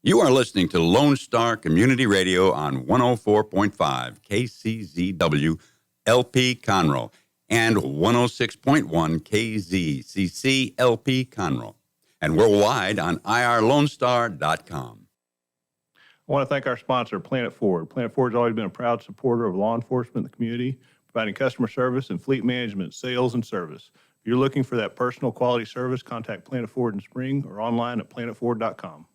You are listening to Lone Star Community Radio on 104.5 KCZW LP Conroe and 106.1 KZCC LP Conroe, and worldwide on irlonestar.com. I want to thank our sponsor, Planet Ford. Planet Ford has always been a proud supporter of law enforcement in the community, providing customer service and fleet management, sales, and service. If you're looking for that personal quality service, contact Planet Ford in Spring or online at planetford.com.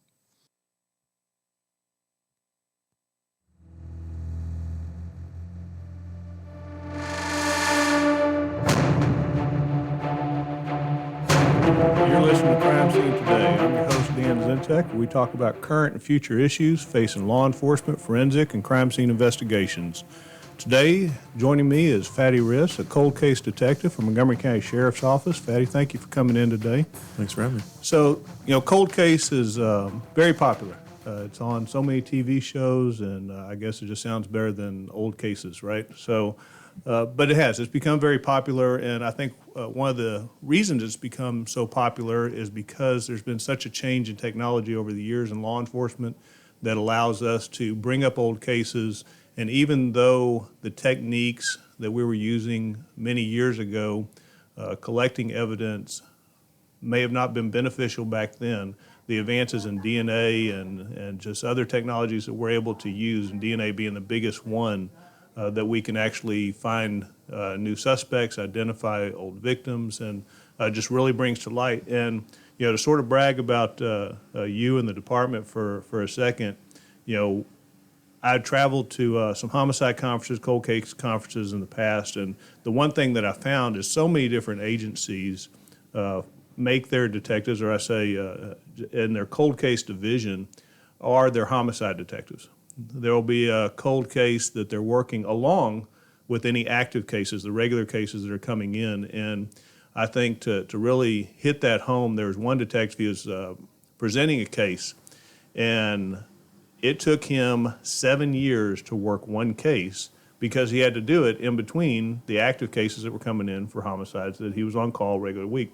You're listening to Crime Scene Today. I'm your host, Dan Zentek. We talk about current and future issues facing law enforcement, forensic, and crime scene investigations. Today, joining me is Fadi Riss, a cold case detective from Montgomery County Sheriff's Office. Fadi, thank you for coming in today. Thanks for having me. So, cold case is very popular. It's on so many TV shows, and I guess it just sounds better than old cases, right? So, but it's become very popular, and I think one of the reasons it's become so popular is because there's been such a change in technology over the years in law enforcement that allows us to bring up old cases, and even though the techniques that we were using many years ago, collecting evidence, may have not been beneficial back then, the advances in DNA and just other technologies that we're able to use, and DNA being the biggest one, that we can actually find new suspects, identify old victims, and just really brings to light. And, to sort of brag about you and the department for a second, I traveled to some homicide conferences, cold case conferences in the past, and the one thing that I found is so many different agencies make their detectives, or I say in their cold case division, are their homicide detectives. There will be a cold case that they're working along with any active cases, the regular cases that are coming in. And I think to really hit that home, there was one detective who was presenting a case, and it took him 7 years to work one case because he had to do it in between the active cases that were coming in for homicides that he was on call regular week.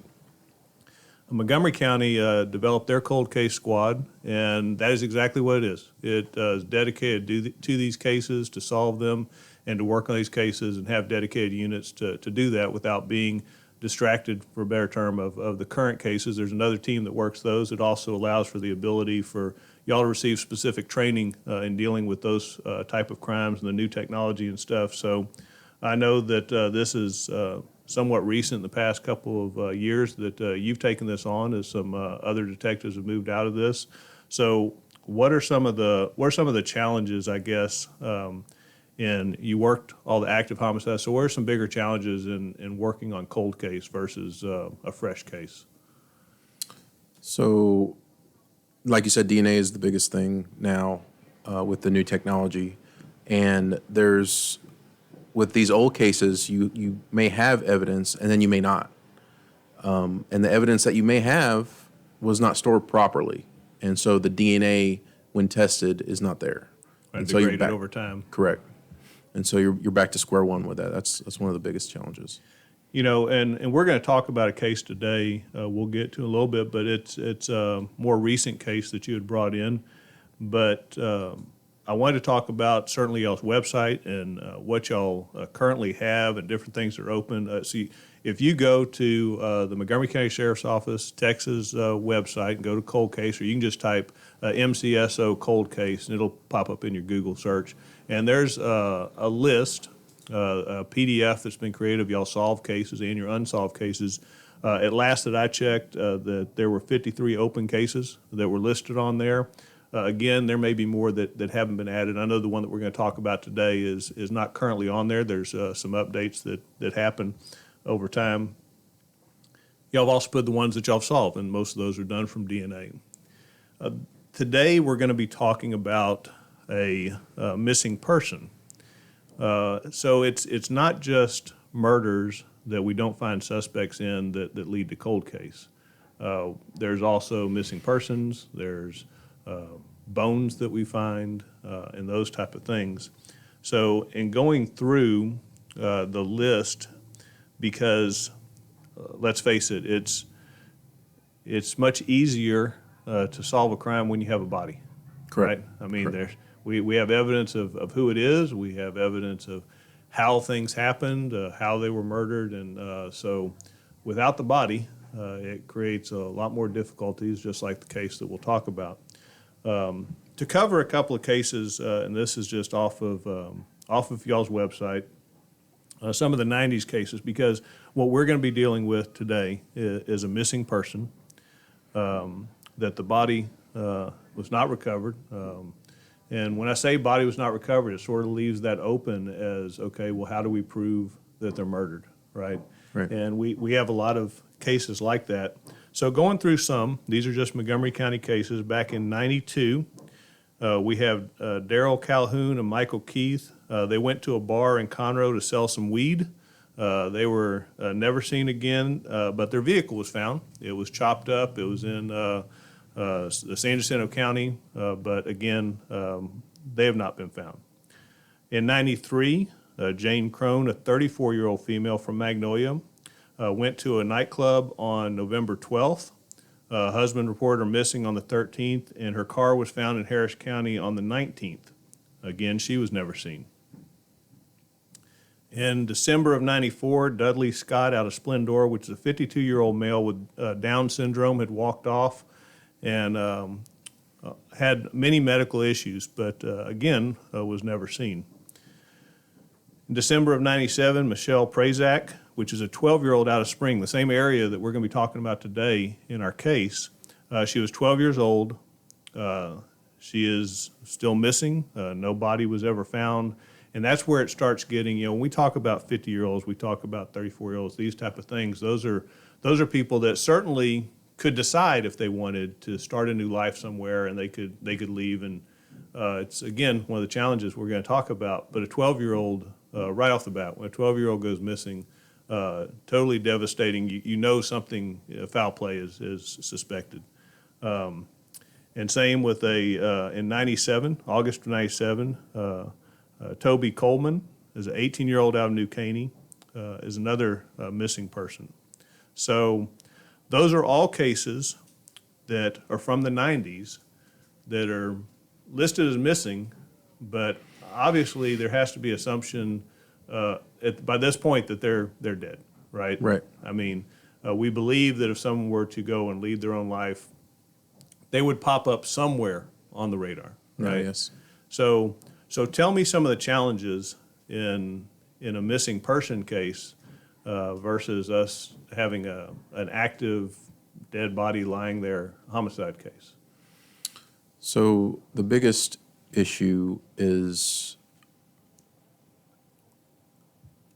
Montgomery County developed their cold case squad, and that is exactly what it is. It is dedicated to these cases, to solve them, and to work on these cases and have dedicated units to do that without being distracted, for a better term, of the current cases. There's another team that works those. It also allows for the ability for y'all to receive specific training in dealing with those type of crimes and the new technology and stuff. So I know that this is somewhat recent in the past couple of years that you've taken this on as some other detectives have moved out of this. So what are some of the challenges, I guess, and you worked all the active homicides, so what are some bigger challenges in working on cold case versus a fresh case? So, like you said, DNA is the biggest thing now with the new technology, and with these old cases, you may have evidence and then you may not. And the evidence that you may have was not stored properly. And so the DNA, when tested, is not there. And so degraded over time. Correct. And so you're back to square one with that. That's one of the biggest challenges. And we're going to talk about a case today. We'll get to in a little bit, but it's a more recent case that you had brought in. But I wanted to talk about certainly y'all's website and what y'all currently have and different things that are open. See, if you go to the Montgomery County Sheriff's Office, Texas website and go to cold case, or you can just type MCSO cold case and it'll pop up in your Google search. And there's a list, a PDF that's been created of y'all solved cases and your unsolved cases. At last that I checked, that there were 53 open cases that were listed on there. Again, there may be more that haven't been added. I know the one that we're going to talk about today is not currently on there. There's some updates that happen over time. Y'all have also put the ones that y'all have solved, and most of those are done from DNA. Today, we're going to be talking about a missing person. So it's not just murders that we don't find suspects in that lead to cold case. There's also missing persons. There's bones that we find, and those type of things. So in going through the list, because let's face it, it's much easier to solve a crime when you have a body. Correct. right? I mean, we have evidence of who it is. We have evidence of how things happened, how they were murdered, and so without the body, it creates a lot more difficulties, just like the case that we'll talk about. To cover a couple of cases, and this is just off of y'all's website, some of the 90s cases, because what we're going to be dealing with today is a missing person, that the body was not recovered. And when I say body was not recovered, it sort of leaves that open as, okay, well, how do we prove that they're murdered, right? Right. And we have a lot of cases like that. So going through some, these are just Montgomery County cases. Back in 92, we have Darrell Calhoun and Michael Keith. They went to a bar in Conroe to sell some weed. They were never seen again, but their vehicle was found. It was chopped up. It was in the San Jacinto County, but again, they have not been found. In 93, Jane Crone, a 34-year-old female from Magnolia, went to a nightclub on November 12th. Husband reported her missing on the 13th, and her car was found in Harris County on the 19th. Again, she was never seen. In December of 94, Dudley Scott out of Splendora, which is a 52-year-old male with Down syndrome, had walked off and had many medical issues, but again, was never seen. In December of 97, Michelle Prazak, which is a 12-year-old out of Spring, the same area that we're going to be talking about today in our case. She was 12 years old. She is still missing. No body was ever found. And that's where it starts getting, when we talk about 50-year-olds, we talk about 34-year-olds, these type of things. Those are people that certainly could decide if they wanted to start a new life somewhere, and they could leave. And it's, again, one of the challenges we're going to talk about. But a 12-year-old, right off the bat, when a 12-year-old goes missing, totally devastating. You know something, foul play is suspected. And same with in 97, August of 97, Toby Coleman is an 18-year-old out of New Caney, is another missing person. So those are all cases that are from the 90s that are listed as missing, but obviously there has to be assumption by this point that they're dead, right? Right. I mean, we believe that if someone were to go and lead their own life, they would pop up somewhere on the radar, right? Yes. So tell me some of the challenges in a missing person case versus us having an active dead body lying there homicide case. So the biggest issue is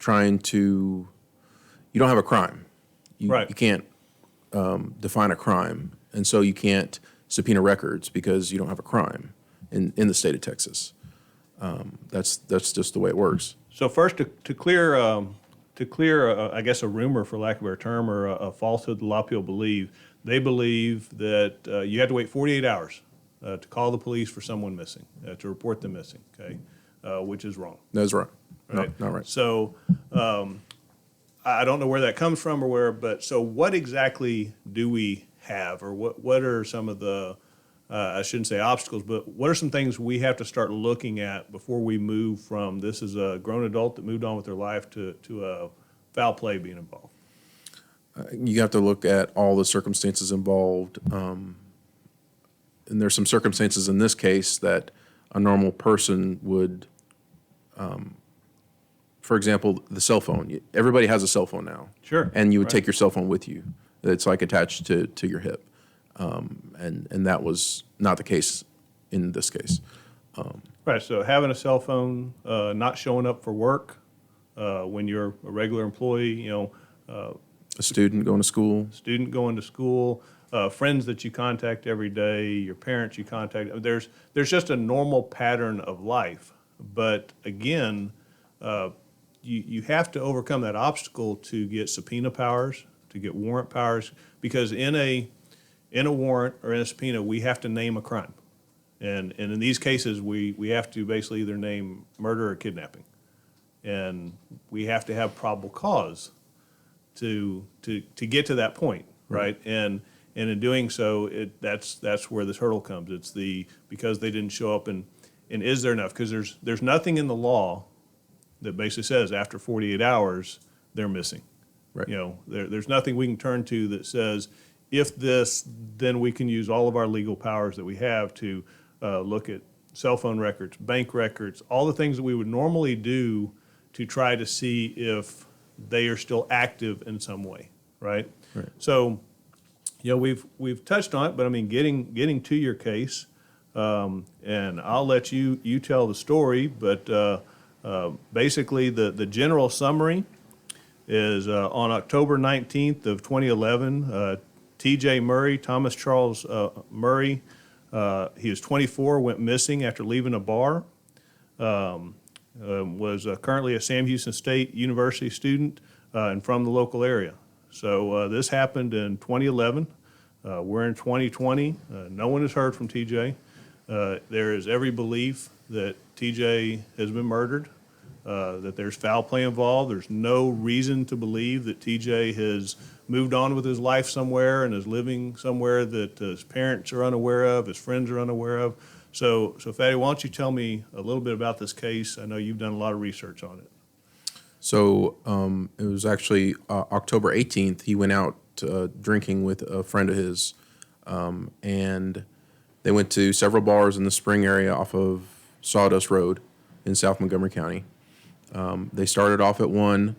you don't have a crime. Right. You can't define a crime, and so you can't subpoena records because you don't have a crime in the state of Texas. That's just the way it works. So first, to clear, I guess, a rumor, for lack of a better term, or a falsehood that a lot of people believe, they believe that you have to wait 48 hours to call the police for someone missing, to report them missing, okay, which is wrong. That's right. Right? No, not right. So I don't know where that comes from but so what exactly do we have, or what are some of the, I shouldn't say obstacles, but what are some things we have to start looking at before we move from this is a grown adult that moved on with their life to a foul play being involved? You have to look at all the circumstances involved. And there's some circumstances in this case that a normal person would, for example, the cell phone. Everybody has a cell phone now. Sure. And you would Right. take your cell phone with you. It's like attached to your hip. And that was not the case in this case. Right, so having a cell phone, not showing up for work when you're a regular employee, A student going to school. student going to school, friends that you contact every day, your parents you contact. There's just a normal pattern of life. But again, you have to overcome that obstacle to get subpoena powers, to get warrant powers, because in a warrant or in a subpoena, we have to name a crime. And in these cases, we have to basically either name murder or kidnapping. And we have to have probable cause to get to that point, right? And And in doing so, that's where this hurdle comes. It's because they didn't show up, and is there enough? Because there's nothing in the law that basically says after 48 hours they're missing. Right. There's nothing we can turn to that says if this, then we can use all of our legal powers that we have to look at cell phone records, bank records, all the things that we would normally do to try to see if they are still active in some way, right? Right. So, we've touched on it, but I mean, getting to your case, and I'll let you tell the story, but basically the general summary is on October 19th of 2011, T.J. Murray, Thomas Charles Murray, he was 24, went missing after leaving a bar, was currently a Sam Houston State University student and from the local area. So this happened in 2011. We're in 2020. No one has heard from TJ. There is every belief that TJ has been murdered, that there's foul play involved. There's no reason to believe that TJ has moved on with his life somewhere and is living somewhere that his parents are unaware of, his friends are unaware of. So Fadi, why don't you tell me a little bit about this case? I know you've done a lot of research on it. So it was actually October 18th. He went out drinking with a friend of his, and they went to several bars in the Spring area off of Sawdust Road in South Montgomery County. They started off at one.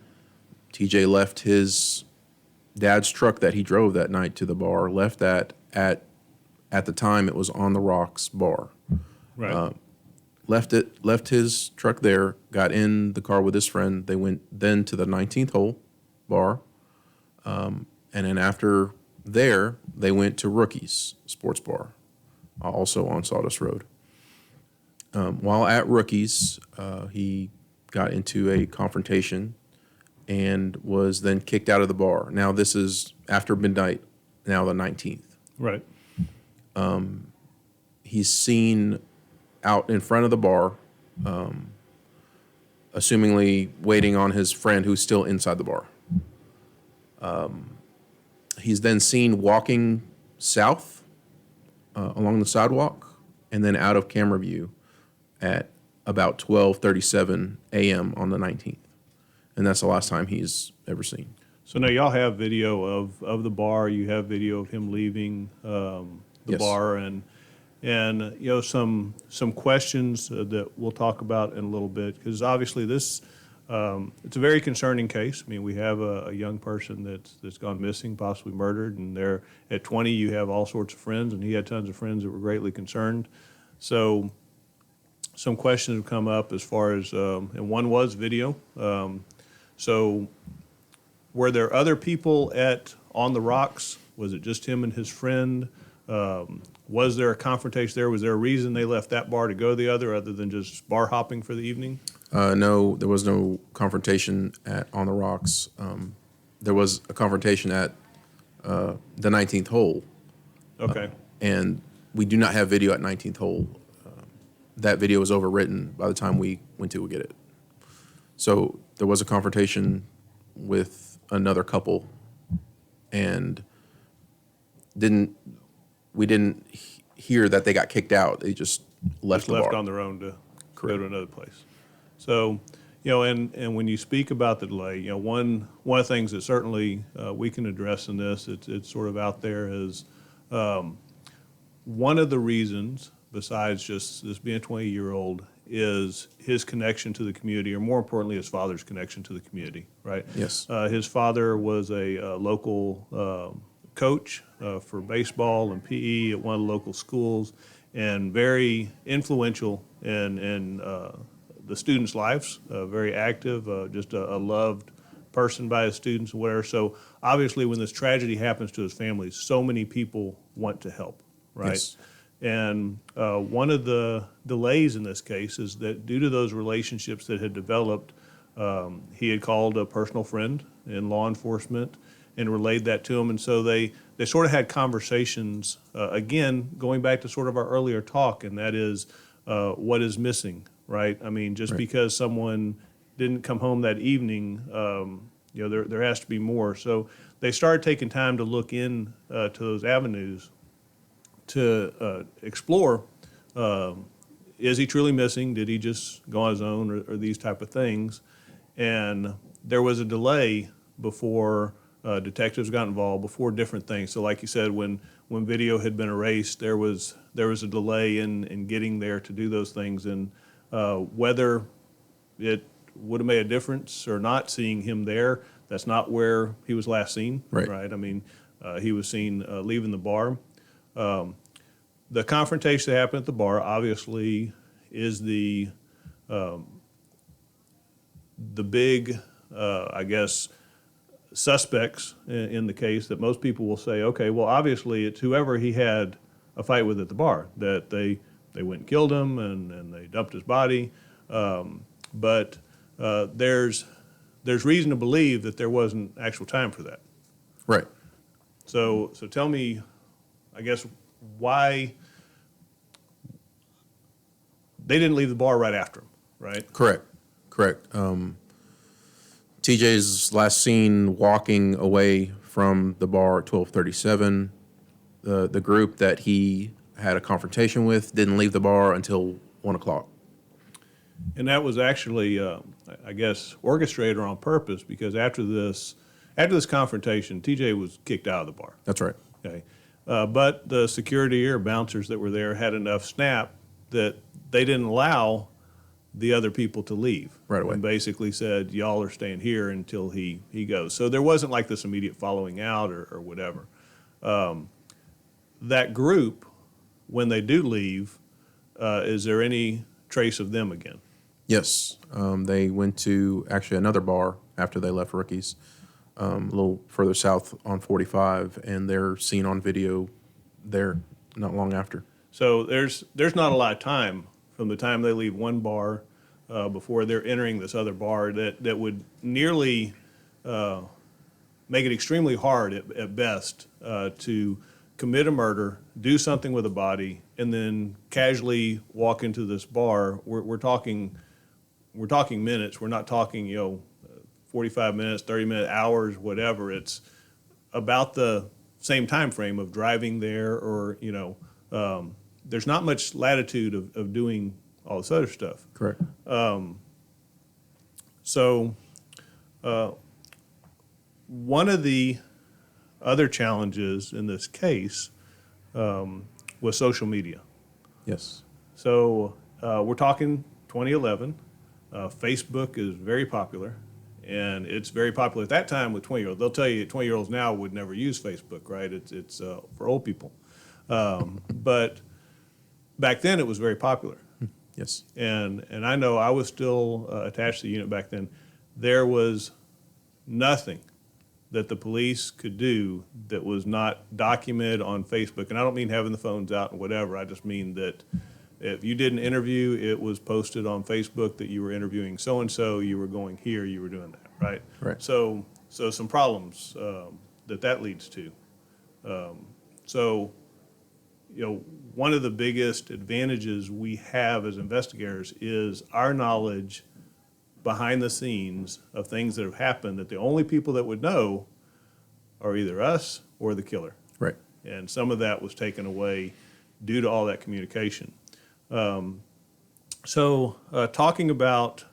TJ left his dad's truck that he drove that night to the bar, left that at the time it was On the Rocks bar. Right. Left his truck there, got in the car with his friend. They went then to the 19th hole bar. And then after there, they went to Rookie's Sports Bar, also on Sawdust Road. While at Rookie's, he got into a confrontation and was then kicked out of the bar. Now, this is after midnight, now the 19th. Right. He's seen out in front of the bar, assumingly waiting on his friend who's still inside the bar. He's then seen walking south along the sidewalk and then out of camera view at about 12:37 a.m. on the 19th. And that's the last time he's ever seen. So now y'all have video of the bar. You have video of him leaving the Yes. bar, and some questions that we'll talk about in a little bit, because obviously this it's a very concerning case. I mean, we have a young person that's gone missing, possibly murdered, and they're at 20. You have all sorts of friends, and he had tons of friends that were greatly concerned. So some questions have come up as far as, and one was video. So were there other people on the rocks? Was it just him and his friend? Was there a confrontation there? Was there a reason they left that bar to go to the other than just bar hopping for the evening? No, there was no confrontation on the rocks. There was a confrontation at the 19th hole. Okay. And we do not have video at 19th hole. That video was overwritten by the time we went to get it. So there was a confrontation with another couple, and we didn't hear that they got kicked out. They just left the bar. On their own to go to another place. So, and when you speak about the delay, one of the things that certainly we can address in this, it's sort of out there, is one of the reasons, besides just this being a 20-year-old, is his connection to the community, or more importantly, his father's connection to the community, right? Yes. His father was a local coach for baseball and PE at one of the local schools, and very influential in the students' lives, very active, just a loved person by his students and whatever. So obviously when this tragedy happens to his family, so many people want to help, right? Yes. And one of the delays in this case is that due to those relationships that had developed, he had called a personal friend in law enforcement and relayed that to him. And so they sort of had conversations, again, going back to sort of our earlier talk, and that is what is missing, right? I mean, just because someone didn't come home that evening, there has to be more. So they started taking time to look in to those avenues to explore, is he truly missing? Did he just go on his own, or these type of things? And there was a delay before detectives got involved, before different things. So like you said, when video had been erased, there was a delay in getting there to do those things. And whether it would have made a difference or not, seeing him there, that's not where he was last seen. Right. I mean, he was seen leaving the bar. The confrontation that happened at the bar obviously is the big, I guess, suspects in the case that most people will say, okay, well, obviously it's whoever he had a fight with at the bar, that they went and killed him and they dumped his body. But there's reason to believe that there wasn't actual time for that. Right. So tell me, I guess, why they didn't leave the bar right after him, right? Correct. TJ's last seen walking away from the bar at 12:37. The group that he had a confrontation with didn't leave the bar until 1 o'clock. And that was actually, I guess, orchestrated on purpose, because after this confrontation, TJ was kicked out of the bar. That's right. Okay, but the security or bouncers that were there had enough snap that they didn't allow the other people to leave. Right away. And basically said, y'all are staying here until he goes. So there wasn't like this immediate following out or whatever. That group, when they do leave, is there any trace of them again? Yes. They went to actually another bar after they left Rookies, a little further south on 45, and they're seen on video there not long after. So there's not a lot of time from the time they leave one bar before they're entering this other bar that would nearly make it extremely hard at best to commit a murder, do something with a body, and then casually walk into this bar. We're talking minutes. We're not talking 45 minutes, 30 minutes, hours, whatever. It's about the same time frame of driving there, or there's not much latitude of doing all this other stuff. Correct. So one of the other challenges in this case was social media. Yes. So we're talking 2011. Facebook is very popular, and it's very popular at that time with 20-year-olds. They'll tell you 20-year-olds now would never use Facebook, right? It's for old people. But back then it was very popular. Yes. And I know I was still attached to the unit back then. There was nothing that the police could do that was not documented on Facebook. And I don't mean having the phones out and whatever. I just mean that if you did an interview, it was posted on Facebook that you were interviewing so-and-so, you were going here, you were doing that, right? Right. So some problems that leads to. One of the biggest advantages we have as investigators is our knowledge behind the scenes of things that have happened that the only people that would know are either us or the killer. Right. And some of that was taken away due to all that communication. Talking about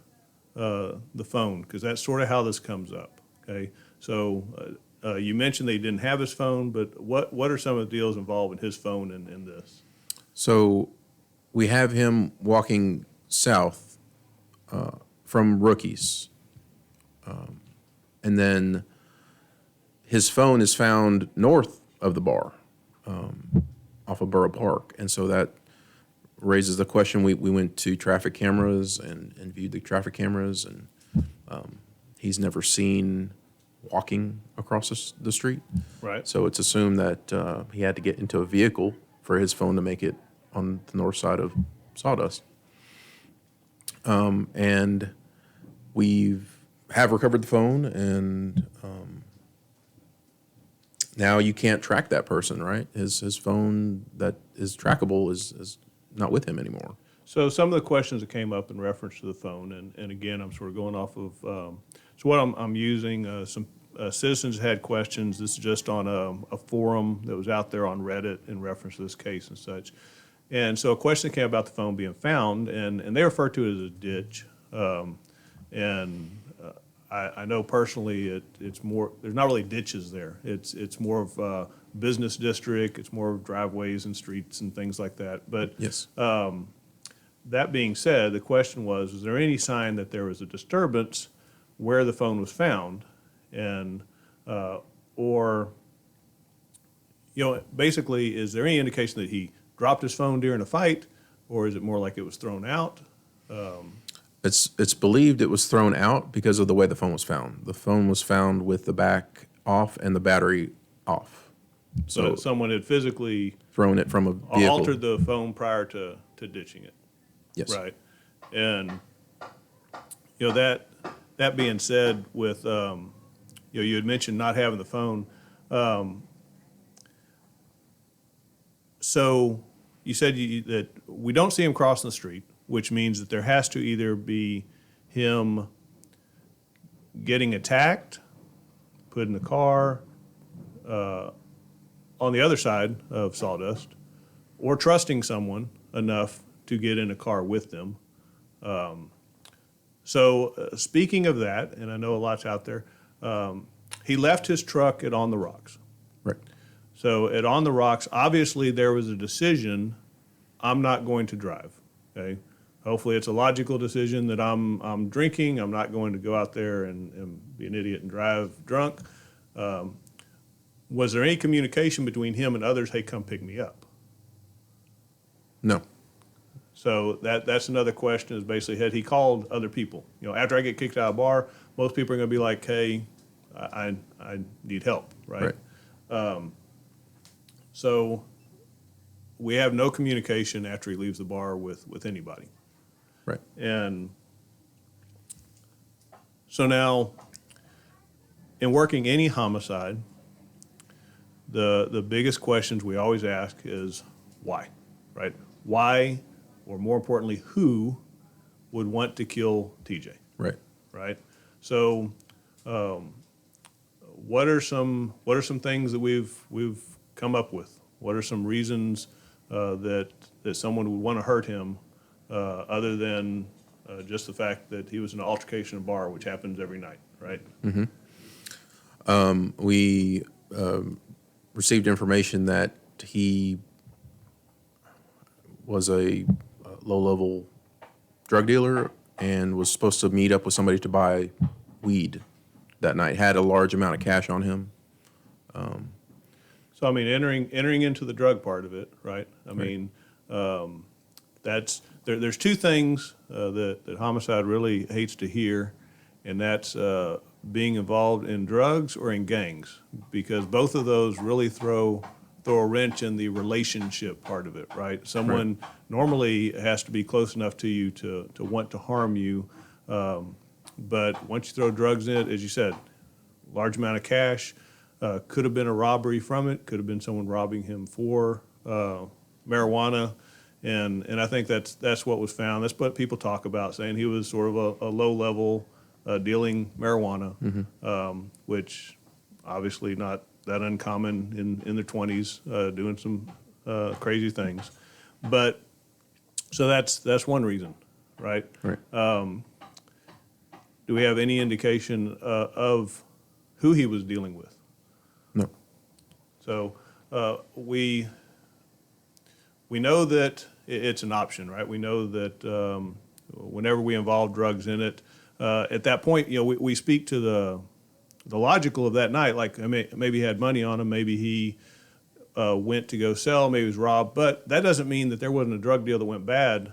the phone, because that's sort of how this comes up, okay? So you mentioned that he didn't have his phone, but what are some of the deals involved in his phone in this? So we have him walking south from Rookies. And then his phone is found north of the bar, off of Borough Park. And so that raises the question. We went to traffic cameras and viewed the traffic cameras, and he's never seen walking across the street. Right. So it's assumed that he had to get into a vehicle for his phone to make it on the north side of Sawdust. And we have recovered the phone, and now you can't track that person, right? His phone that is trackable is not with him anymore. So some of the questions that came up in reference to the phone, and again, I'm sort of going off of, so what I'm using, some citizens had questions. This is just on a forum that was out there on Reddit in reference to this case and such. And so a question came about the phone being found, and they refer to it as a ditch. I know personally it's more, there's not really ditches there. It's more of a business district. It's more of driveways and streets and things like that. But Yes. that being said, the question was there any sign that there was a disturbance where the phone was found? And, or, basically, is there any indication that he dropped his phone during a fight, or is it more like it was thrown out? It's believed it was thrown out because of the way the phone was found. The phone was found with the back off and the battery off. So someone had physically Thrown it from a vehicle. altered the phone prior to ditching it. Yes. Right. And, that being said, with, you had mentioned not having the phone. So you said that we don't see him crossing the street, which means that there has to either be him getting attacked, put in the car, on the other side of Sawdust, or trusting someone enough to get in a car with them. Speaking of that, and I know a lot's out there, he left his truck at On the Rocks. Right. So at On the Rocks, obviously there was a decision, I'm not going to drive, okay? Hopefully it's a logical decision that I'm drinking, I'm not going to go out there and be an idiot and drive drunk. Was there any communication between him and others, hey, come pick me up? No. So that's another question is basically, had he called other people? After I get kicked out of a bar, most people are going to be like, hey, I need help, right? So we have no communication after he leaves the bar with anybody. Right. And so now, in working any homicide, the biggest questions we always ask is why, right? Why, or more importantly, who would want to kill TJ, Right. right? So, what are some things that we've come up with? What are some reasons that someone would want to hurt him, other than just the fact that he was in an altercation in a bar, which happens every night, right? We received information that he was a low-level drug dealer and was supposed to meet up with somebody to buy weed that night, had a large amount of cash on him. So I mean, entering into the drug part of it, right? I mean, that's there's two things that homicide really hates to hear, and that's being involved in drugs or in gangs, because both of those really throw a wrench in the relationship part of it, right? Someone normally has to be close enough to you to want to harm you, but once you throw drugs in it, as you said, large amount of cash. Could have been a robbery from it. Could have been someone robbing him for marijuana, and I think that's what was found. That's what people talk about, saying he was sort of a low level dealing marijuana, which obviously not that uncommon in their 20s, doing some crazy things. But so that's one reason, right? Right. Do we have any indication of who he was dealing with? No. So we know that it's an option, right? We know that whenever we involve drugs in it, at that point, we speak to the logical of that night. Like maybe he had money on him, maybe he went to go sell, maybe he was robbed. But that doesn't mean that there wasn't a drug deal that went bad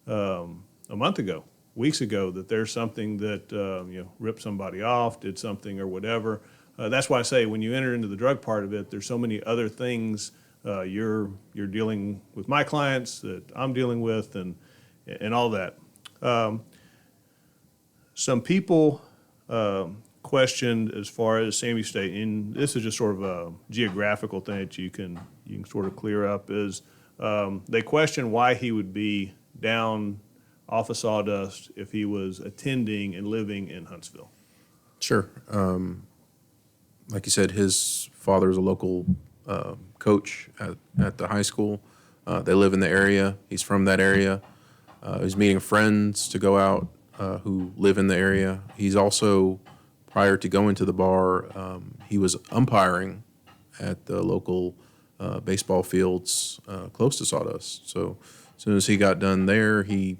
a month ago, weeks ago. That there's something that ripped somebody off, did something or whatever. That's why I say when you enter into the drug part of it, there's so many other things you're dealing with my clients that I'm dealing with and all that. Some people questioned as far as Sammy State, and this is just sort of a geographical thing that you can sort of clear up, is they question why he would be down off of Sawdust if he was attending and living in Huntsville. Sure. Like you said, his father is a local coach at the high school. They live in the area. He's from that area. He's meeting friends to go out who live in the area. He's also, prior to going to the bar, he was umpiring at the local baseball fields close to Sawdust. So as soon as he got done there, he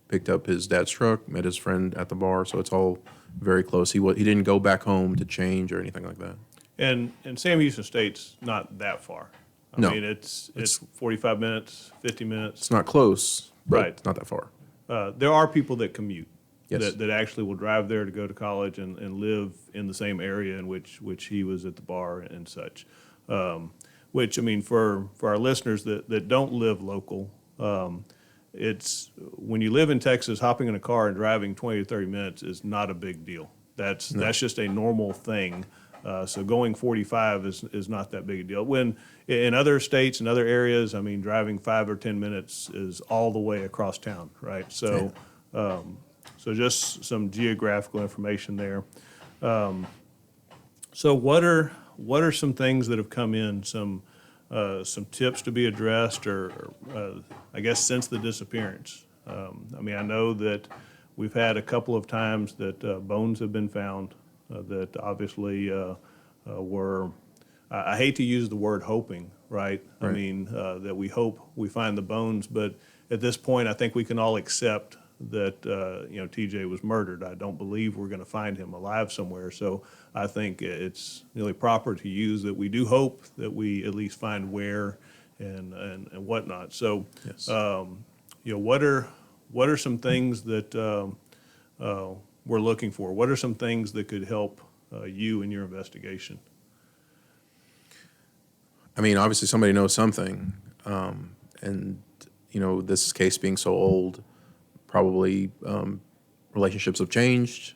picked up his dad's truck, met his friend at the bar. So it's all very close. He didn't go back home to change or anything like that. And Sam Houston State's not that far. I No. mean, it's 45 minutes, 50 minutes. It's not close, but Right. it's not that far. There are people that commute. Yes. That actually will drive there to go to college and live in the same area in which he was at the bar and such. Which, I mean, for our listeners that don't live local, it's when you live in Texas, hopping in a car and driving 20 to 30 minutes is not a big deal. That's just a normal thing. So going 45 is not that big a deal. When in other states and other areas, I mean, driving 5 or 10 minutes is all the way across town, right? So, so just some geographical information there. So what are some things that have come in? Some tips to be addressed, or I guess since the disappearance. I mean, I know that we've had a couple of times that bones have been found that obviously were. I hate to use the word hoping, right? I mean, that we hope we find the bones, but at this point, I think we can all accept that TJ was murdered. I don't believe we're going to find him alive somewhere. So I think it's really proper to use that we do hope that we at least find where and whatnot. So, Yes. what are some things that we're looking for? What are some things that could help you in your investigation? I mean, obviously somebody knows something, and this case being so old, probably relationships have changed.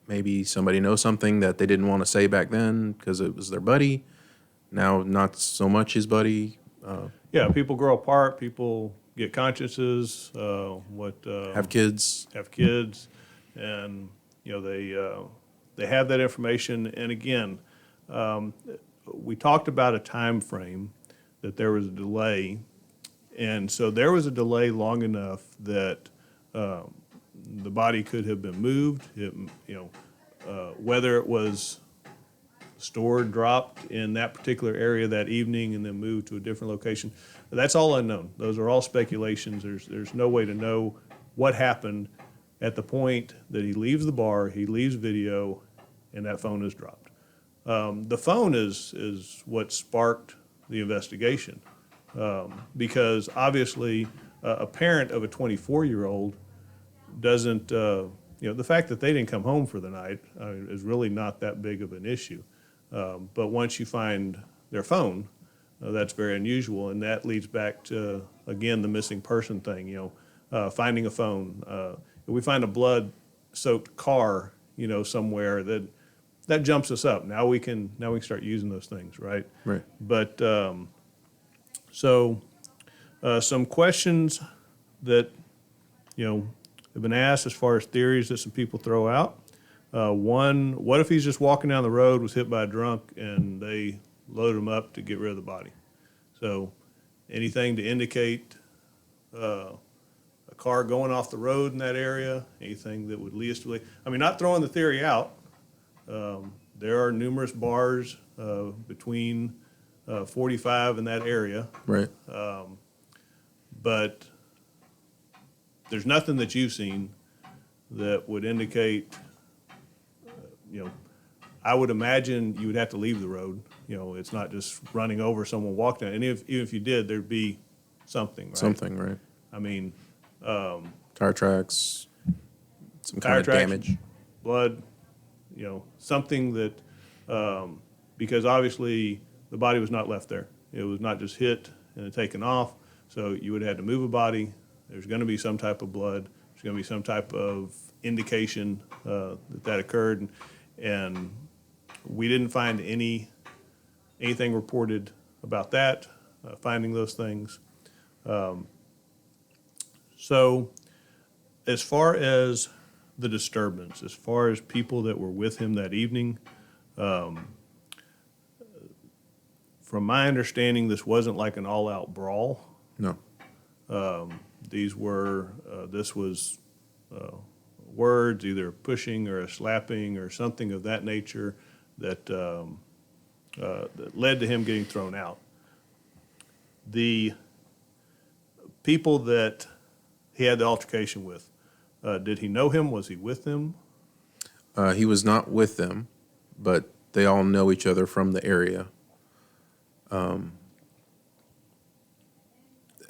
Maybe somebody knows something that they didn't want to say back then because it was their buddy. Now, not so much his buddy. Yeah, people grow apart. People get consciences. Have kids. Have kids, and they have that information. And again, we talked about a time frame that there was a delay, and so there was a delay long enough that the body could have been moved. Whether it was stored, dropped in that particular area that evening, and then moved to a different location, that's all unknown. Those are all speculations. There's no way to know what happened at the point that he leaves the bar, he leaves video, and that phone is dropped. The phone is what sparked the investigation, because obviously a parent of a 24-year-old doesn't, the fact that they didn't come home for the night is really not that big of an issue. But once you find their phone, that's very unusual, and that leads back to, again, the missing person thing. Finding a phone. If we find a blood-soaked car, somewhere, that jumps us up. Now we can start using those things, right? Right. But some questions that have been asked as far as theories that some people throw out. One, what if he's just walking down the road, was hit by a drunk, and they loaded him up to get rid of the body? So anything to indicate a car going off the road in that area, anything that would lead us to, not throwing the theory out. There are numerous bars between 45 in that area. Right. But there's nothing that you've seen that would indicate, I would imagine you would have to leave the road. It's not just running over someone walking. And even if you did, there'd be something, right? Something, right. I mean, Tire tracks, some tire kind of tracks, damage. blood, something that, because obviously the body was not left there. It was not just hit and then taken off. So you would have had to move a body. There's going to be some type of blood. There's going to be some type of indication that occurred. And we didn't find anything reported about that, finding those things. So as far as the disturbance. As far as people that were with him that evening, from my understanding, this wasn't like an all-out brawl. No. This was words, either pushing or a slapping or something of that nature that led to him getting thrown out. The people that he had the altercation with, did he know him? Was he with them? He was not with them, but they all know each other from the area. And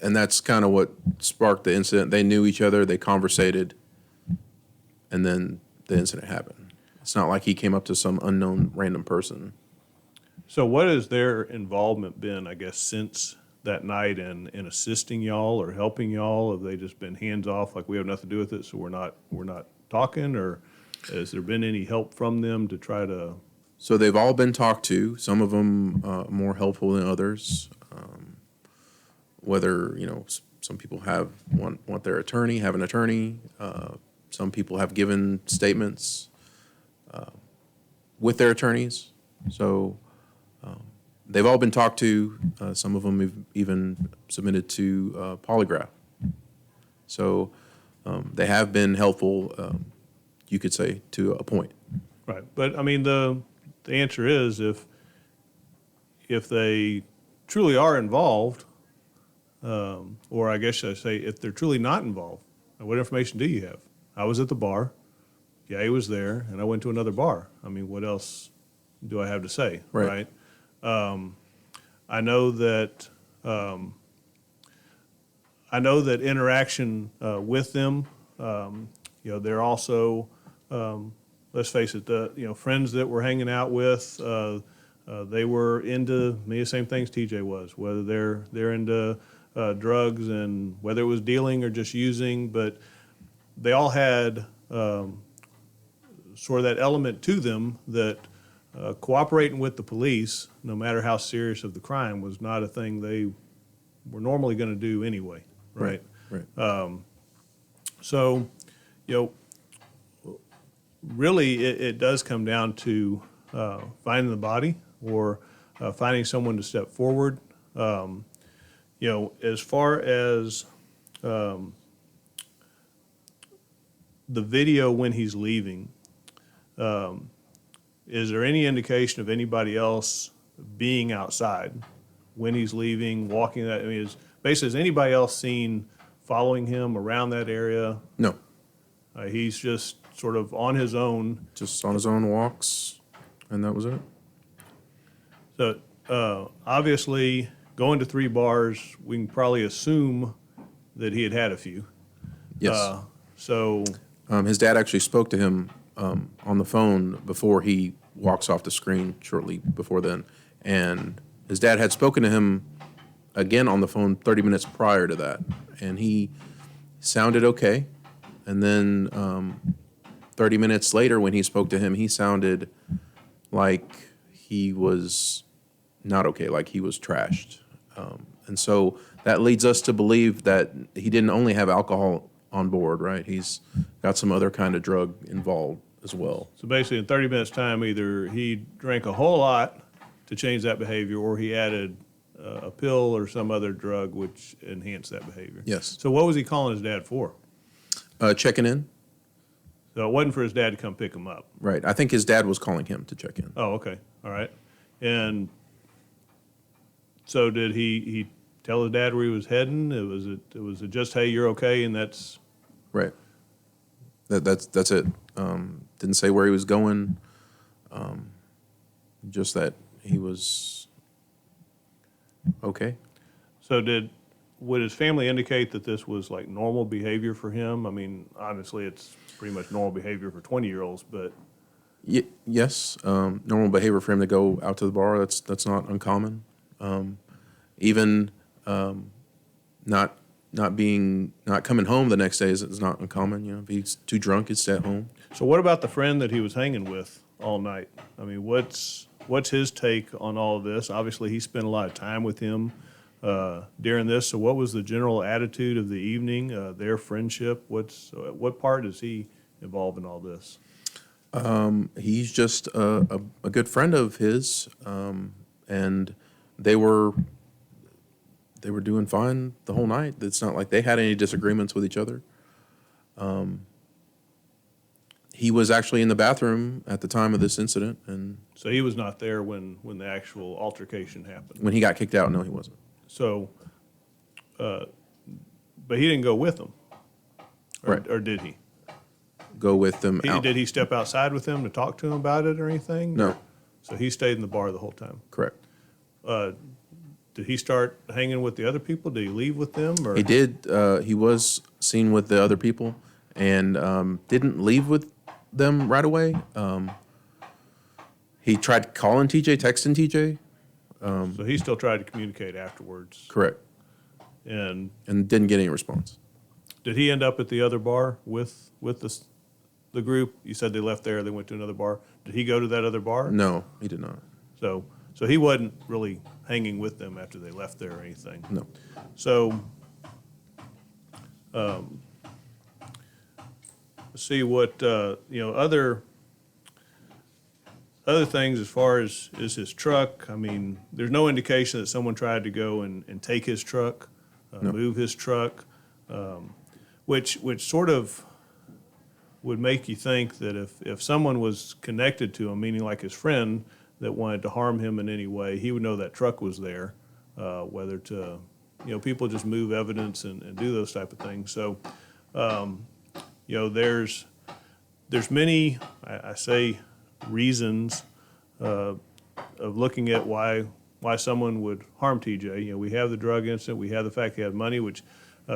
that's kind of what sparked the incident. They knew each other, they conversated, and then the incident happened. It's not like he came up to some unknown random person. So what has their involvement been, I guess, since that night in assisting y'all or helping y'all? Have they just been hands off, like we have nothing to do with it, so we're not talking? Or has there been any help from them to try to? So they've all been talked to, some of them more helpful than others. Whether, some people want their attorney, have an attorney. Some people have given statements with their attorneys. So they've all been talked to. Some of them have even submitted to polygraph. So they have been helpful, you could say, to a point. Right, but I mean the answer is if they truly are involved, or I guess I say if they're truly not involved, what information do you have? I was at the bar. Yeah, he was there, and I went to another bar. I mean, what else do I have to say? Right. I know that interaction with them. They're also, let's face it, friends that we're hanging out with. They were into many of the same things TJ was, whether they're into drugs and whether it was dealing or just using, but they all had sort of that element to them that cooperating with the police, no matter how serious of the crime, was not a thing they were normally going to do anyway, right? Right. So, really it does come down to finding the body or finding someone to step forward. As far as the video when he's leaving, is there any indication of anybody else being outside when he's leaving, walking that? I mean, has anybody else seen following him around that area? No. He's just sort of on his own. Just on his own walks, and that was it. So obviously, going to 3 bars, we can probably assume that he had a few. Yes. His dad actually spoke to him on the phone before he walks off the screen shortly before then. And his dad had spoken to him again on the phone 30 minutes prior to that. And he sounded okay. And then 30 minutes later when he spoke to him, he sounded like he was not okay, like he was trashed. And so that leads us to believe that he didn't only have alcohol on board, right? He's got some other kind of drug involved as well. So basically, in 30 minutes' time, either he drank a whole lot to change that behavior, or he added a pill or some other drug which enhanced that behavior. Yes. So what was he calling his dad for? Checking in. So it wasn't for his dad to come pick him up. Right. I think his dad was calling him to check in. Oh, okay. All right. And so did he tell his dad where he was heading? It was just, hey, you're okay, and that's right. That's it. Didn't say where he was going. Just that he was okay. So would his family indicate that this was like normal behavior for him? I mean, honestly, it's pretty much normal behavior for 20-year-olds, but yes, normal behavior for him to go out to the bar. That's not uncommon. Even not coming home the next day is not uncommon. If he's too drunk, he'd stay at home. So what about the friend that he was hanging with all night? I mean, what's his take on all of this? Obviously, he spent a lot of time with him during this. So what was the general attitude of the evening, their friendship? What part does he involved in all this? He's just a good friend of his, and they were doing fine the whole night. It's not like they had any disagreements with each other. He was actually in the bathroom at the time of this incident, and So he was not there when the actual altercation happened. when he got kicked out, no, he wasn't. So, but he didn't go with them, Right. or did he? Go with them out. Did he step outside with them to talk to him about it or anything? No. So he stayed in the bar the whole time. Correct. Did he start hanging with the other people? Did he leave with them? Or He did. He was seen with the other people, and didn't leave with them right away. He tried calling TJ, texting TJ. So he still tried to communicate afterwards. Correct. And And didn't get any response. did he end up at the other bar with the group? You said they left there, they went to another bar. Did he go to that other bar? No, he did not. So he wasn't really hanging with them after they left there or anything. No. So, let's see what other things as far as is his truck. I mean, there's no indication that someone tried to go and take his truck, No. move his truck, which sort of would make you think that if someone was connected to him, meaning like his friend that wanted to harm him in any way, he would know that truck was there, whether to, people just move evidence and do those type of things. So, there's many, I say, reasons of looking at why someone would harm TJ. We have the drug incident, we have the fact he had money, which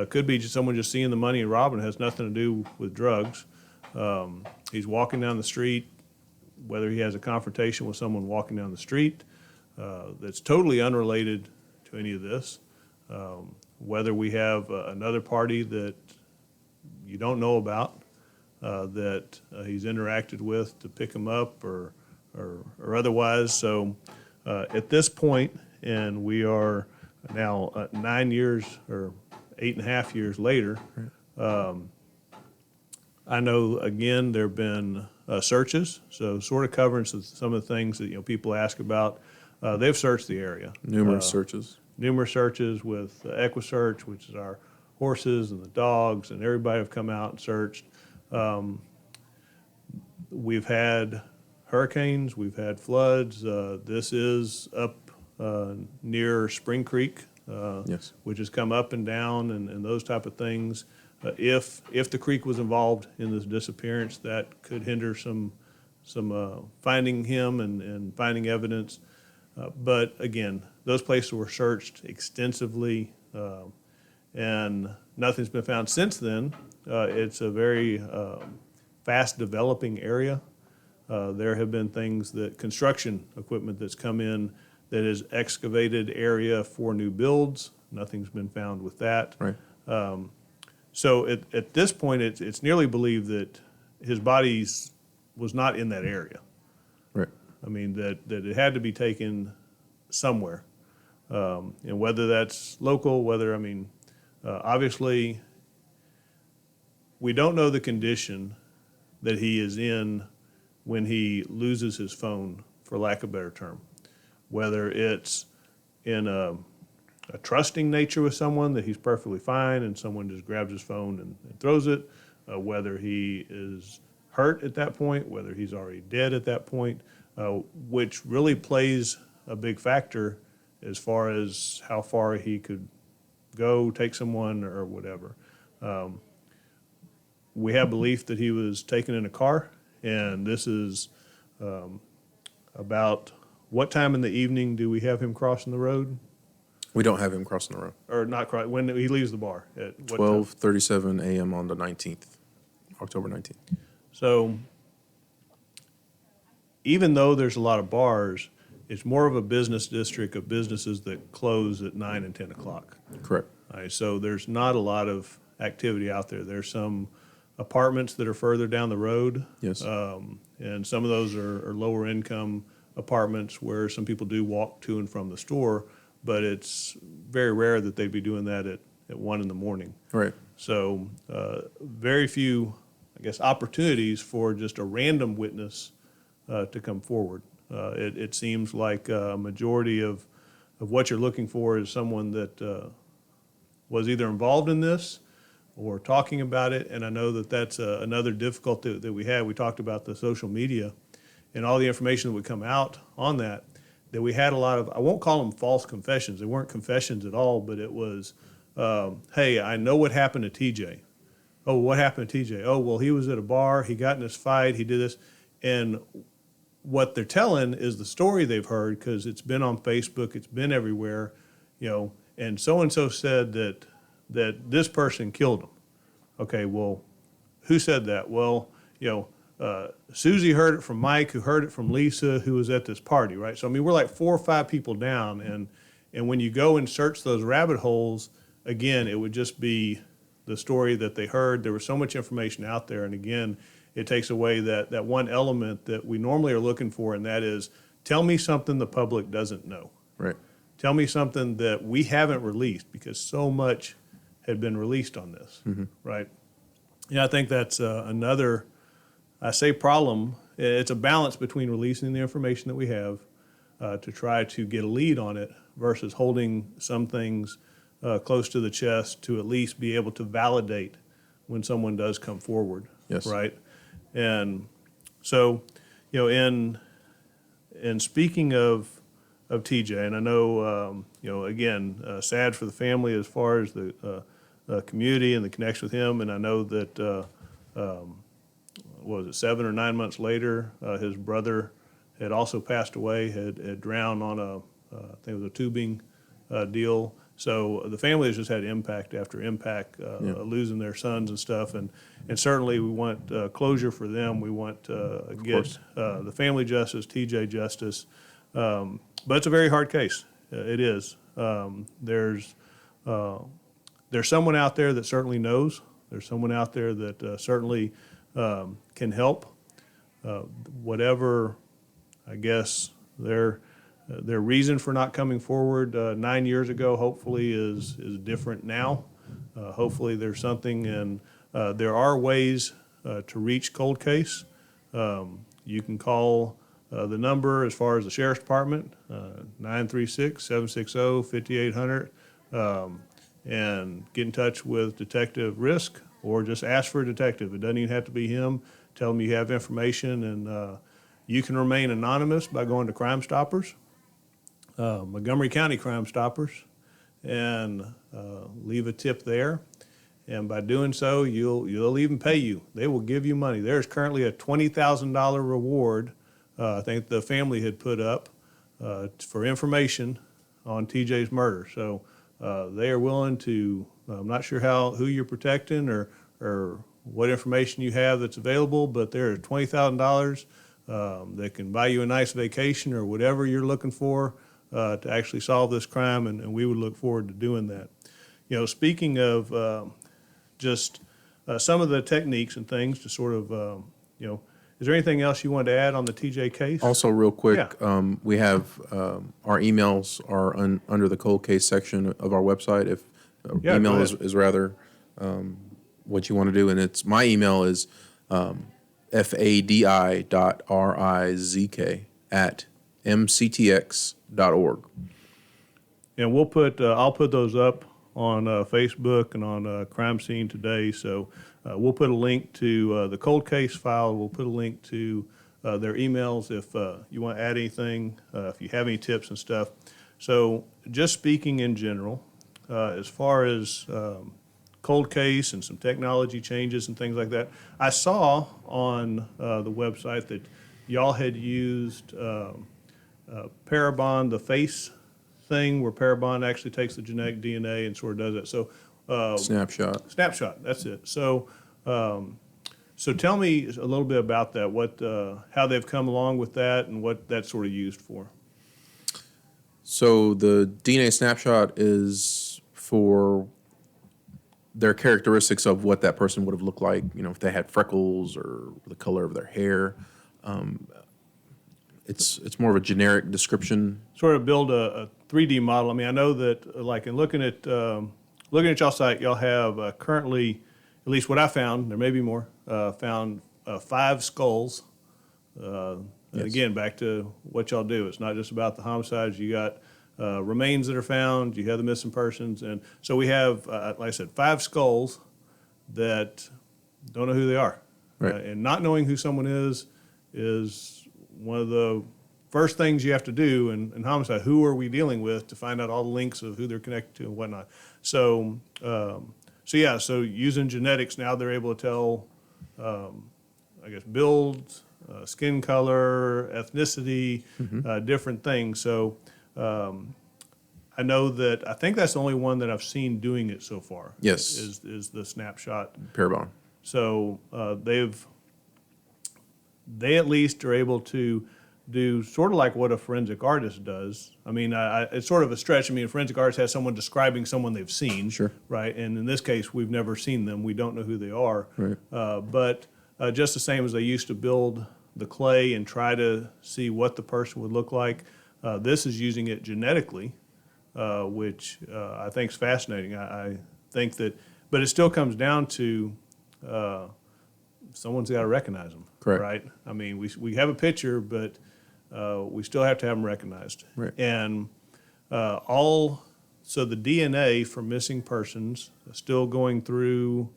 could be just someone just seeing the money and robbing. It has nothing to do with drugs. He's walking down the street, whether he has a confrontation with someone walking down the street that's totally unrelated to any of this, whether we have another party that you don't know about that he's interacted with to pick him up or otherwise. So at this point, and we are now 9 years or 8.5 years later, I know, again, there have been searches, so sort of covering some of the things that people ask about. They've searched the area. Numerous searches. Numerous searches with EquiSearch, which is our horses and the dogs, and everybody have come out and searched. We've had hurricanes, we've had floods. This is up near Spring Creek, Yes. which has come up and down and those type of things. If the creek was involved in this disappearance, that could hinder some finding him and finding evidence. But again, those places were searched extensively, and nothing's been found since then. It's a very fast developing area. There have been things construction equipment that's come in that has excavated area for new builds. Nothing's been found with that. Right. So at this point, it's nearly believed that his body was not in that area. Right. I mean, that it had to be taken somewhere. And whether that's local, obviously, we don't know the condition that he is in when he loses his phone, for lack of a better term. Whether it's in a trusting nature with someone that he's perfectly fine and someone just grabs his phone and throws it, whether he is hurt at that point, whether he's already dead at that point, which really plays a big factor as far as how far he could go, take someone or whatever. We have belief that he was taken in a car, and this is about what time in the evening do we have him crossing the road? We don't have him crossing the road. Or not cross, when he leaves the bar? At what time? 12:37 a.m. on the 19th, October 19th. So even though there's a lot of bars, it's more of a business district of businesses that close at 9 and 10 o'clock. Correct. All right, so there's not a lot of activity out there. There's some apartments that are further down the road. Yes. And some of those are lower income apartments where some people do walk to and from the store, but it's very rare that they'd be doing that at 1 in the morning. Right. So very few opportunities for just a random witness to come forward. It seems like a majority of what you're looking for is someone that was either involved in this or talking about it. And I know that that's another difficulty that we had. We talked about the social media and all the information that would come out on that we had a lot of, I won't call them false confessions. They weren't confessions at all, but it was, hey, I know what happened to TJ. Oh, what happened to TJ? Oh, well, he was at a bar, he got in this fight, he did this. And what they're telling is the story they've heard because it's been on Facebook, it's been everywhere, and so said that this person killed him. Okay, well, who said that? Well, Susie heard it from Mike, who heard it from Lisa, who was at this party, right? So, I mean, we're like 4 or 5 people down, and when you go and search those rabbit holes, again, it would just be the story that they heard. There was so much information out there, and again, it takes away that one element that we normally are looking for, and that is, tell me something the public doesn't know. Right. Tell me something that we haven't released, because so much had been released on this, right? Yeah, I think that's another, I say problem. It's a balance between releasing the information that we have to try to get a lead on it versus holding some things close to the chest to at least be able to validate when someone does come forward. Yes. Right. And so, in speaking of TJ, and I know, again, sad for the family as far as the community and the connection with him. And I know that, what was it, 7 or 9 months later, his brother had also passed away, had drowned on I think it was a tubing deal. So the family has just had impact after impact, losing their sons and stuff. And certainly we want closure for them. We want to get the family justice, TJ justice. But it's a very hard case. It is. There's someone out there that certainly knows. There's someone out there that certainly can help. Whatever, I guess, their reason for not coming forward 9 years ago hopefully is different now. Hopefully there's something, and there are ways to reach cold case. You can call the number as far as the Sheriff's Department, 936-760-5800, and get in touch with Detective Risk, or just ask for a detective. It doesn't even have to be him. Tell him you have information, and you can remain anonymous by going to Crime Stoppers. Montgomery County Crime Stoppers, and leave a tip there. And by doing so, you'll even pay you. They will give you money. There's currently a $20,000 reward I think the family had put up for information on TJ's murder. So they are willing to, I'm not sure who you're protecting or what information you have that's available, but there's $20,000 that can buy you a nice vacation or whatever you're looking for to actually solve this crime, and we would look forward to doing that. Speaking of just some of the techniques and things to sort of, is there anything else you wanted to add on the TJ case? Also, real quick, Yeah. we have our emails are under the cold case section of our website. If Yeah, email go is rather what you want to do, and it's my email is fadi.rizk@mctx.org. And I'll put those up on Facebook and on Crime Scene Today. So we'll put a link to the cold case file. We'll put a link to their emails if you want to add anything, if you have any tips and stuff. So just speaking in general, as far as cold case and some technology changes and things like that, I saw on the website that y'all had used Parabon, the face thing, where Parabon actually takes the genetic DNA and sort of does it. So snapshot, that's it. So so tell me a little bit about that, how they've come along with that and what that's sort of used for. So the DNA snapshot is for their characteristics of what that person would have looked like, if they had freckles or the color of their hair. It's more of a generic description. Sort of build a 3D model. I mean, I know that, like in looking at y'all site, y'all have currently at least what I found, there may be more, found 5 skulls. And again, back to what y'all do. It's not just about the homicides. You got remains that are found. You have the missing persons. And so we have, like I said, 5 skulls that don't know who they are. Right. And not knowing who someone is one of the first things you have to do in homicide. Who are we dealing with, to find out all the links of who they're connected to and whatnot. So, so using genetics now, they're able to tell, I guess, builds, skin color, ethnicity, different things. So I know that, I think that's the only one that I've seen doing it so far. Yes. Is the snapshot. Parabon. So they at least are able to do sort of like what a forensic artist does. I mean, it's sort of a stretch. I mean, a forensic artist has someone describing someone they've seen. Sure. Right? And in this case, we've never seen them. We don't know who they are. Right. But just the same as they used to build the clay and try to see what the person would look like, this is using it genetically, which I think is fascinating. I think that, but it still comes down to someone's got to recognize them. Correct. Right? I mean, we have a picture, but we still have to have them recognized. Right. And so the DNA for missing persons is still going through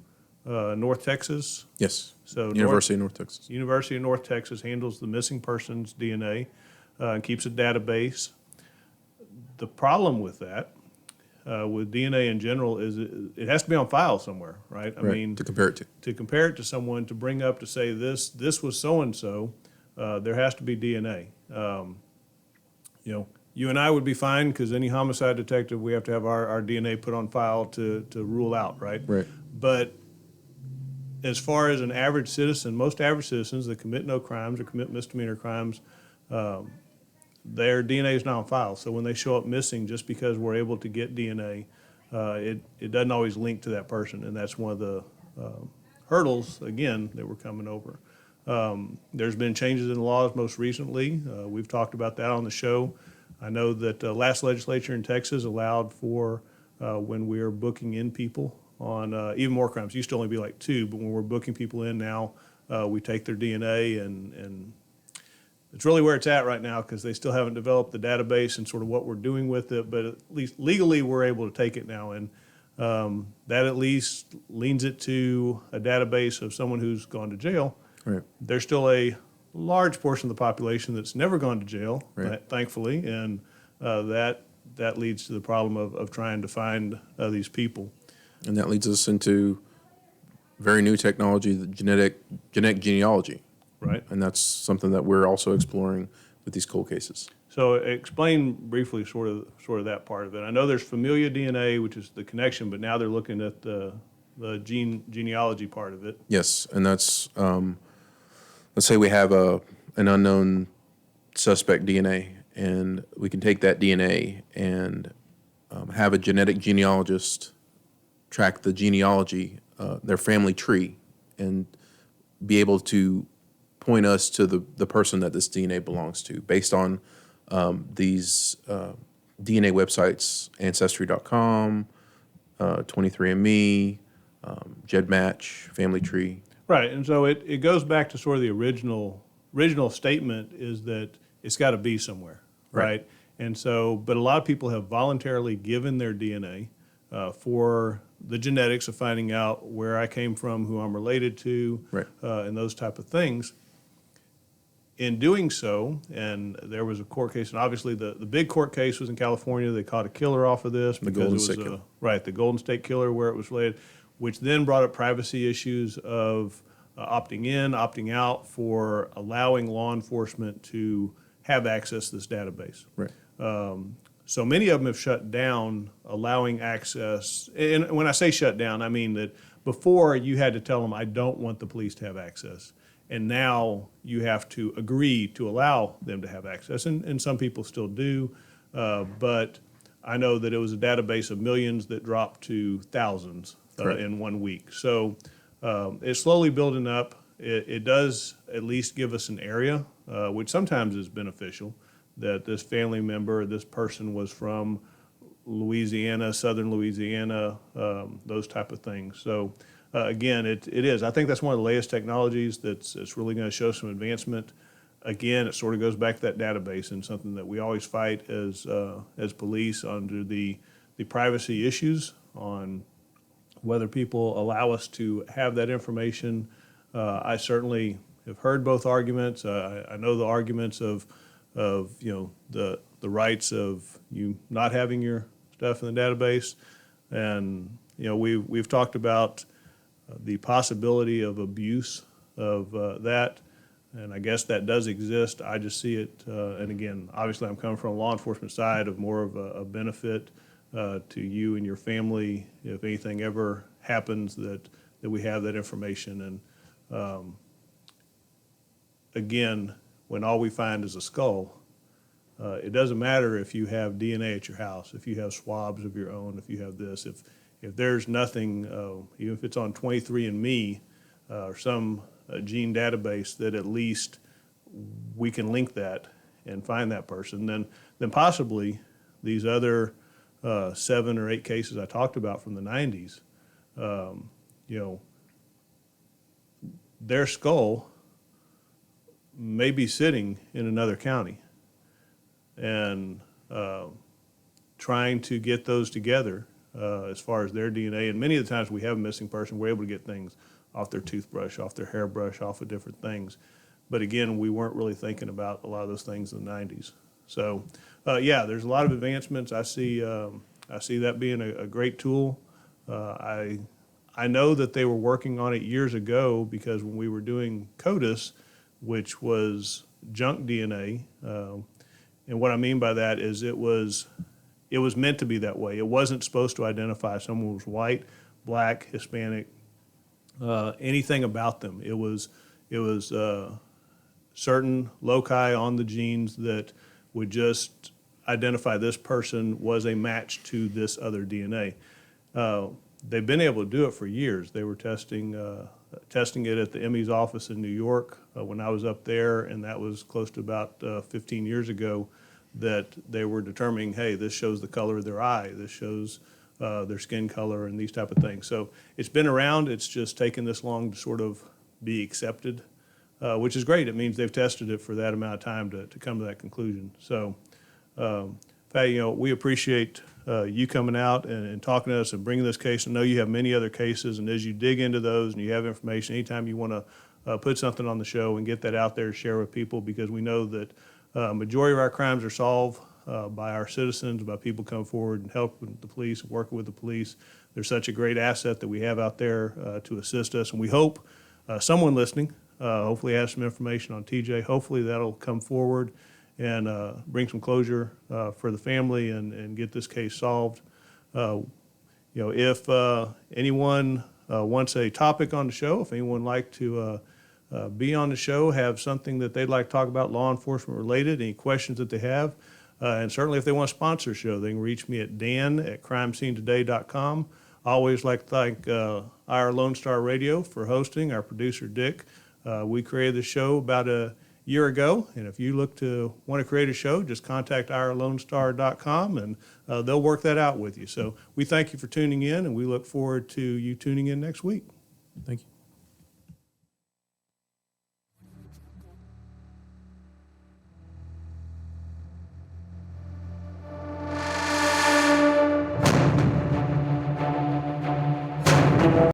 North Texas. Yes. So University of North Texas. University of North Texas handles the missing persons DNA and keeps a database. The problem with that, with DNA in general, is it has to be on file somewhere, right? I mean, to compare it to. To compare it to someone, to bring up, to say this was so-and-so, there has to be DNA. You and I would be fine, because any homicide detective, we have to have our DNA put on file to rule out, right? Right. But as far as an average citizen, most average citizens that commit no crimes or commit misdemeanor crimes, their DNA is not on file. So when they show up missing, just because we're able to get DNA, it doesn't always link to that person, and that's one of the hurdles, again, that we're coming over. There's been changes in the laws most recently. We've talked about that on the show. I know that last legislature in Texas allowed for when we are booking in people on even more crimes. It used to only be like 2, but when we're booking people in now, we take their DNA, and it's really where it's at right now, because they still haven't developed the database and sort of what we're doing with it, but at least legally we're able to take it now, and that at least leans it to a database of someone who's gone to jail. Right. There's still a large portion of the population that's never gone to jail, Right. thankfully, and that leads to the problem of trying to find these people. And that leads us into very new technology, the genetic genealogy. Right. And that's something that we're also exploring with these cold cases. So explain briefly sort of that part of it. I know there's familial DNA, which is the connection, but now they're looking at the genealogy part of it. Yes, and that's, let's say we have an unknown suspect DNA, and we can take that DNA and have a genetic genealogist track the genealogy, their family tree, and be able to point us to the person that this DNA belongs to based on these DNA websites, Ancestry.com, 23andMe, GEDmatch, Family Tree. Right, and so it goes back to sort of the original statement, is that it's got to be somewhere, right? And so, but a lot of people have voluntarily given their DNA for the genetics of finding out where I came from, who I'm related to, Right. And those type of things. In doing so, and there was a court case, and obviously the big court case was in California. They caught a killer off of this because Golden it was State Killer. the Golden State Killer, where it was related, which then brought up privacy issues of opting in, opting out, for allowing law enforcement to have access to this database. Right. So many of them have shut down allowing access. And when I say shut down, I mean that before you had to tell them, I don't want the police to have access. And now you have to agree to allow them to have access. And some people still do. But I know that it was a database of millions that dropped to thousands in 1 week. So it's slowly building up. It does at least give us an area, which sometimes is beneficial, that this family member, this person was from Louisiana, southern Louisiana, those type of things. So again, it is. I think that's one of the latest technologies that's really going to show some advancement. Again, it sort of goes back to that database and something that we always fight as police under the privacy issues on whether people allow us to have that information. I certainly have heard both arguments. I know the arguments of the rights of you not having your stuff in the database, and we've talked about the possibility of abuse of that, and I guess that does exist. I just see it, and again, obviously I'm coming from a law enforcement side of more of a benefit to you and your family if anything ever happens that we have that information. And again, when all we find is a skull, it doesn't matter if you have DNA at your house, if you have swabs of your own, if you have this, if there's nothing, even if it's on 23andMe or some gene database that at least we can link that and find that person, then possibly these other 7 or 8 cases I talked about from the 90s, their skull may be sitting in another county, and trying to get those together as far as their DNA. And many of the times we have a missing person, we're able to get things off their toothbrush, off their hairbrush, off of different things. But again, we weren't really thinking about a lot of those things in the 90s. So yeah, there's a lot of advancements. I see that being a great tool. I know that they were working on it years ago because when we were doing CODIS, which was junk DNA, and what I mean by that is it was meant to be that way. It wasn't supposed to identify someone who was white, black, Hispanic, anything about them. It was certain loci on the genes that would just identify this person was a match to this other DNA. They've been able to do it for years. They were testing it at the Emmy's office in New York when I was up there, and that was close to about 15 years ago, that they were determining, hey, this shows the color of their eye, this shows their skin color, and these type of things. So it's been around. It's just taken this long to sort of be accepted, which is great. It means they've tested it for that amount of time to come to that conclusion. So, Fadi, we appreciate you coming out and talking to us and bringing this case. I know you have many other cases, and as you dig into those and you have information, anytime you want to put something on the show and get that out there to share with people, because we know that majority of our crimes are solved by our citizens, by people coming forward and helping the police, working with the police. They're such a great asset that we have out there to assist us, and we hope someone listening hopefully has some information on TJ. Hopefully that'll come forward and bring some closure for the family and get this case solved. If anyone wants a topic on the show, if anyone would like to be on the show, have something that they'd like to talk about law enforcement related, any questions that they have, and certainly if they want to sponsor a show, they can reach me at dan@crimescenetoday.com. I always like to thank our Lone Star Radio for hosting, our producer Dick. We created the show about a year ago, and if you look to want to create a show, just contact ourlonestar.com, and they'll work that out with you. So we thank you for tuning in, and we look forward to you tuning in next week. Thank you.